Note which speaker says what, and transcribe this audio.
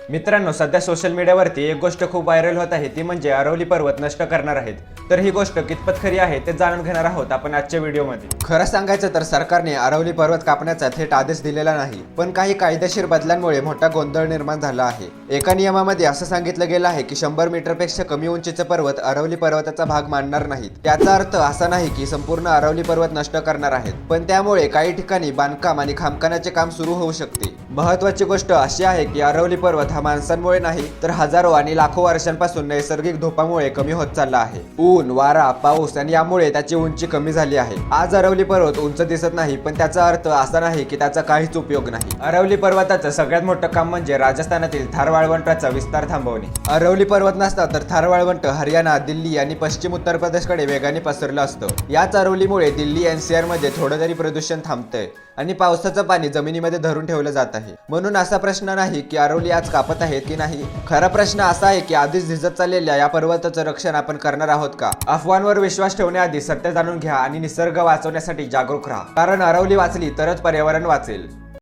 Speaker 1: मित्रांनो, सध्या सोशल मीडियावरती एक गोष्ट खूप व्हायरल होत आहे, ती म्हणजे अरवली पर्वत नष्ट करणार आहेत. तर ही गोष्ट कितपत खरी आहे ते जाणून घेणार आहोत आपण आजच्या व्हिडिओमध्ये. खरं सांगायचं तर सरकारने अरवली पर्वत कापण्याचा थेट आदेश दिलेला नाही, पण काही कायदेशीर बदलांमुळे मोठा गोंधळ निर्माण झाला आहे. एका नियमामध्ये असं सांगितलं गेलं आहे की 100 मीटरपेक्षा कमी उंचीचे पर्वत अरवली पर्वताचा भाग मानणार नाहीत. त्याचा अर्थ असा नाही की संपूर्ण अरवली पर्वत नष्ट करणार आहेत, पण त्यामुळे काही ठिकाणी बांधकाम आणि खामखानाचे काम सुरू होऊ शकते. महत्त्वाची गोष्ट अशी आहे की अरवली पर्वत हा माणसांमुळे नाही तर हजारो आणि लाखो वर्षांपासून नैसर्गिक धोपामुळे कमी होत चालला आहे. ऊन, वारा, पाऊस आणि यामुळे त्याची उंची कमी झाली आहे. आज अरवली पर्वत उंच दिसत नाही, पण त्याचा अर्थ असा नाही की त्याचा काहीच उपयोग नाही. अरवली पर्वताचं सगळ्यात मोठं काम म्हणजे राजस्थानातील थार वाळवंटाचा विस्तार थांबवणे. अरवली पर्वत नसता तर थार वाळवंट हरियाणा, दिल्ली आणि पश्चिम उत्तर प्रदेशकडे वेगाने पसरलं असतं. याच अरवलीमुळे दिल्ली NCR मध्ये थोडं तरी प्रदूषण थांबतंय आणि पावसाचं पाणी जमिनीमध्ये धरून ठेवलं जात आहे. म्हणून असा प्रश्न नाही की अरवली आज कापत आहेत की नाही. खरा प्रश्न असा आहे की आधीच झिजत चाललेल्या या पर्वताचं रक्षण आपण करणार आहोत का? अफवांवर विश्वास ठेवण्याआधी सत्य जाणून घ्या आणि निसर्ग वाचवण्यासाठी जागरूक राहा, कारण अरवली वाचली तरच पर्यावरण वाचेल.